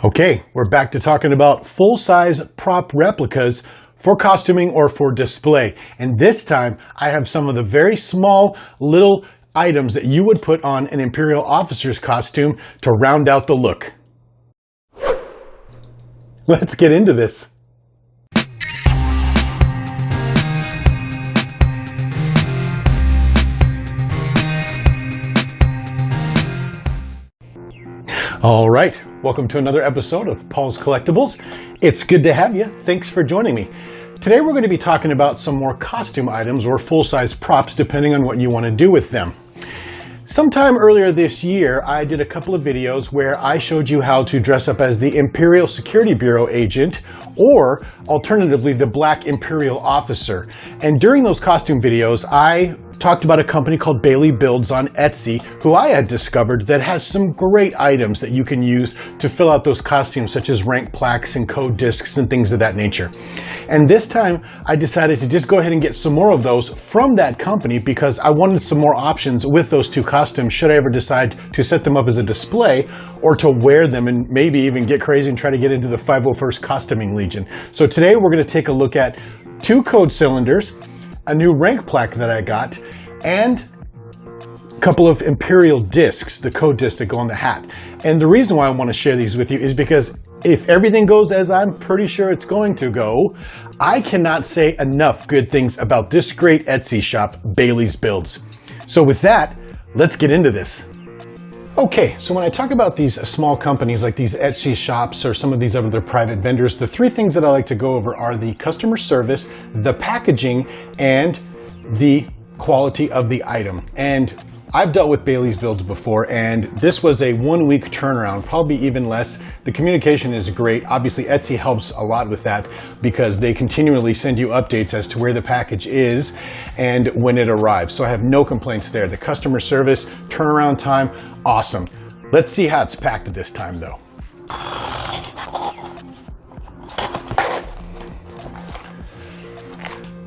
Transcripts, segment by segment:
Okay, we're back to talking about full-size prop replicas for costuming or for display. And this time, I have some of the very small little items that you would put on an Imperial Officer's costume to round out the look. Let's get into this. All right, welcome to another episode of Paul's Collectibles. It's good to have you. Thanks for joining me. Today we're going to be talking about some more costume items or full-size props depending on what you want to do with them. Sometime earlier this year, I did a couple of videos where I showed you how to dress up as the Imperial Security Bureau agent or alternatively the Black Imperial Officer. And during those costume videos, I talked about a company called Bailey Builds on Etsy, who I had discovered that has some great items that you can use to fill out those costumes, such as rank plaques and code discs and things of that nature. And this time I decided to just go ahead and get some more of those from that company because I wanted some more options with those two costumes should I ever decide to set them up as a display or to wear them and maybe even get crazy and try to get into the 501st Costuming Legion. So today we're going to take a look at two code cylinders, a new rank plaque that I got, and a couple of Imperial discs, the code discs that go on the hat. And the reason why I want to share these with you is because if everything goes as I'm pretty sure it's going to go, I cannot say enough good things about this great Etsy shop, Bailey's Builds. So with that, let's get into this. Okay, so when I talk about these small companies like these Etsy shops or some of these other private vendors, the three things that I like to go over are the customer service, the packaging, and the quality of the item. And I've dealt with Bailey's Builds before, and this was a 1 week turnaround, probably even less. The communication is great. Obviously, Etsy helps a lot with that because they continually send you updates as to where the package is and when it arrives. So I have no complaints there. The customer service, turnaround time, awesome. Let's see how it's packed this time though.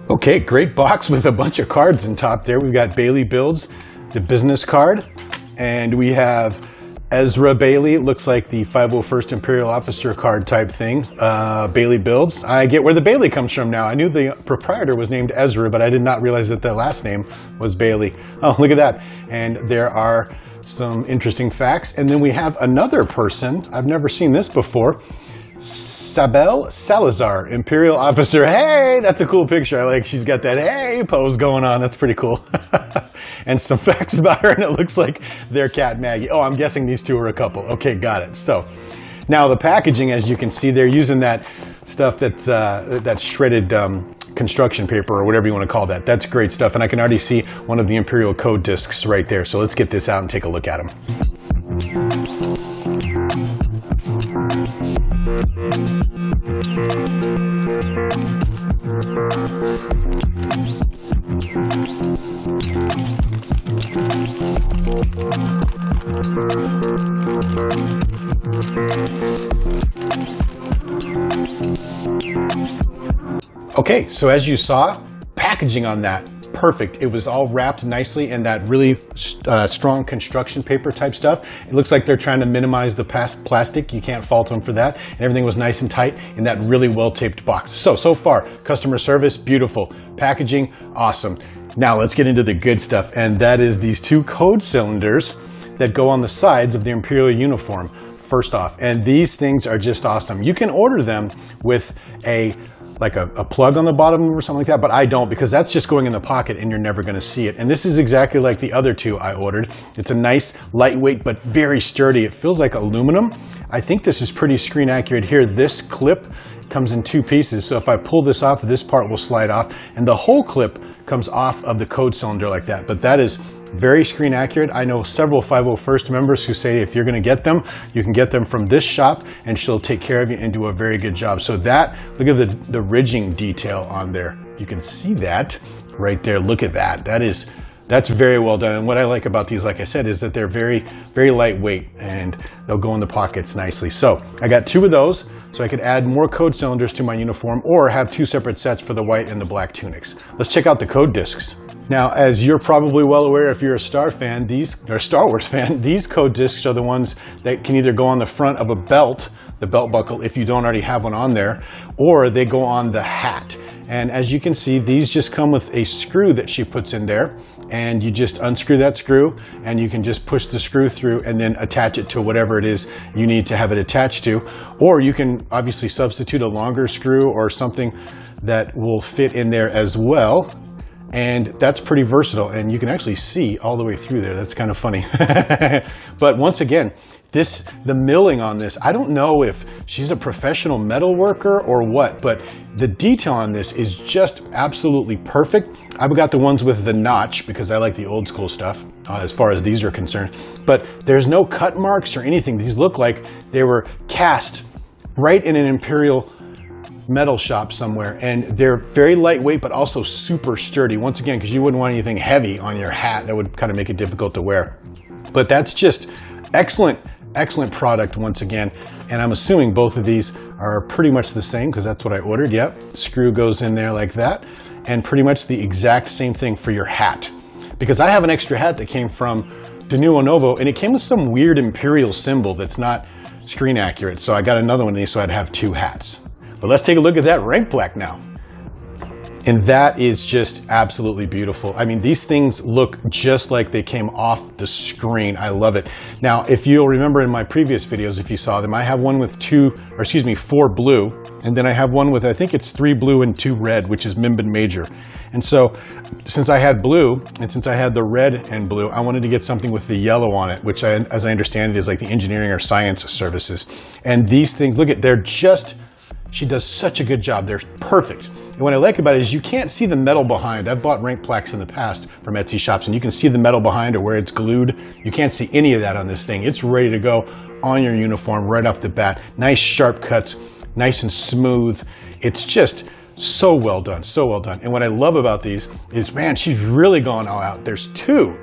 Okay, great box with a bunch of cards on top there. We've got Bailey Builds, the business card, and we have Ezra Bailey. It looks like the 501st Imperial Officer card type thing. Bailey Builds. I get where the Bailey comes from now. I knew the proprietor was named Ezra, but I did not realize that the last name was Bailey. Oh, look at that. And there are some interesting facts. And then we have another person. I've never seen this before. Sabel Salazar, Imperial Officer. Hey, that's a cool picture. I like she's got that hey pose going on. That's pretty cool. And some facts about her, and it looks like their cat Maggie. Oh, I'm guessing these two are a couple. Okay, got it. So now the packaging, as you can see, they're using that stuff that's shredded construction paper or whatever you want to call that. That's great stuff, and I can already see one of the Imperial code discs right there. So let's get this out and take a look at them. Okay, so as you saw, packaging on that, perfect. It was all wrapped nicely in that really strong construction paper type stuff. It looks like they're trying to minimize the plastic. You can't fault them for that. And everything was nice and tight in that really well taped box. So far, customer service, beautiful. Packaging, awesome. Now let's get into the good stuff. And that is these two code cylinders that go on the sides of the Imperial uniform, first off. And these things are just awesome. You can order them with a plug on the bottom or something like that, but I don't because that's just going in the pocket and you're never going to see it. And this is exactly like the other two I ordered. It's a nice, lightweight, but very sturdy. It feels like aluminum. I think this is pretty screen accurate here. This clip comes in two pieces. So if I pull this off, this part will slide off and the whole clip comes off of the code cylinder like that. But that is very screen accurate. I know several 501st members who say if you're going to get them, you can get them from this shop and she'll take care of you and do a very good job. So that, look at the ridging detail on there. You can see that right there. Look at that. That is That's very well done. And what I like about these, like I said, is that they're very, very lightweight and they'll go in the pockets nicely. So I got 2 of those, so I could add more code cylinders to my uniform or have 2 separate sets for the white and the black tunics. Let's check out the code discs. Now, as you're probably well aware, if you're a Star Wars fan, these code discs are the ones that can either go on the front of a belt, the belt buckle, if you don't already have one on there, or they go on the hat. And as you can see, these just come with a screw that she puts in there, and you just unscrew that screw and you can just push the screw through and then attach it to whatever it is you need to have it attached to. Or you can obviously substitute a longer screw or something that will fit in there as well. And that's pretty versatile, and you can actually see all the way through there. That's kind of funny. But once again, the milling on this, I don't know if she's a professional metal worker or what, but the detail on this is just absolutely perfect. I've got the ones with the notch because I like the old school stuff as far as these are concerned. But there's no cut marks or anything. These look like they were cast right in an Imperial metal shop somewhere, and they're very lightweight but also super sturdy, once again, because you wouldn't want anything heavy on your hat. That would kind of make it difficult to wear. But that's just excellent product once again, and I'm assuming both of these are pretty much the same because that's what I ordered. Yep, screw goes in there like that, and pretty much the exact same thing for your hat, because I have an extra hat that came from De Nuevo Novo, and it came with some weird Imperial symbol that's not screen accurate, so I got another one of these so I'd have 2 hats. But let's take a look at that rank plaque now. And that is just absolutely beautiful. I mean, these things look just like they came off the screen. I love it. Now, if you'll remember in my previous videos, if you saw them, I have one with 4 blue, and then I have one with, I think it's 3 blue and 2 red, which is Mimbin Major. And so, since I had blue, and since I had the red and blue, I wanted to get something with the yellow on it, which as I understand it is like the engineering or science services. And these things, look at, she does such a good job. They're perfect. And what I like about it is you can't see the metal behind. I've bought rank plaques in the past from Etsy shops, and you can see the metal behind or where it's glued. You can't see any of that on this thing. It's ready to go on your uniform right off the bat. Nice sharp cuts, nice and smooth. It's just so well done, so well done. And what I love about these is, man, she's really gone all out. There's 2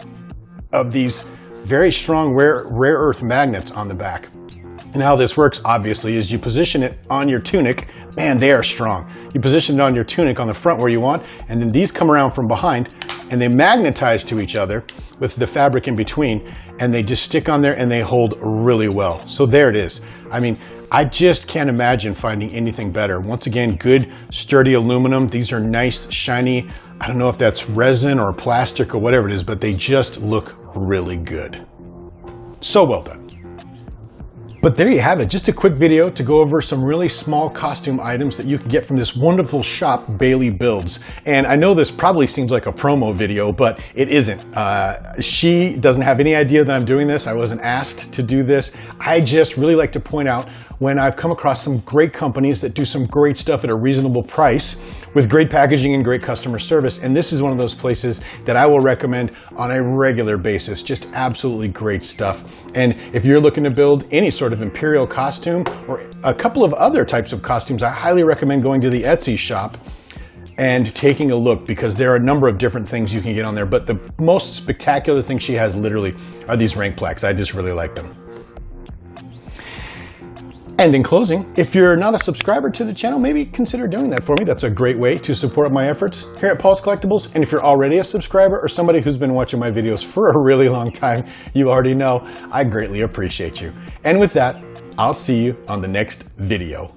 of these very strong rare earth magnets on the back. And how this works, obviously, is you position it on your tunic. Man, they are strong. You position it on your tunic on the front where you want, and then these come around from behind, and they magnetize to each other with the fabric in between, and they just stick on there and they hold really well. So there it is. I mean, I just can't imagine finding anything better. Once again, good, sturdy aluminum. These are nice, shiny, I don't know if that's resin or plastic or whatever it is, but they just look really good. So well done. But there you have it, just a quick video to go over some really small costume items that you can get from this wonderful shop, Bailey Builds. And I know this probably seems like a promo video, but it isn't. She doesn't have any idea that I'm doing this. I wasn't asked to do this. I just really like to point out when I've come across some great companies that do some great stuff at a reasonable price with great packaging and great customer service. And this is one of those places that I will recommend on a regular basis. Just absolutely great stuff. And if you're looking to build any sort of Imperial costume or a couple of other types of costumes, I highly recommend going to the Etsy shop and taking a look, because there are a number of different things you can get on there. But the most spectacular thing she has literally are these rank plaques. I just really like them. And in closing, if you're not a subscriber to the channel, maybe consider doing that for me. That's a great way to support my efforts here at Paul's Collectibles. And if you're already a subscriber or somebody who's been watching my videos for a really long time, you already know I greatly appreciate you. And with that, I'll see you on the next video.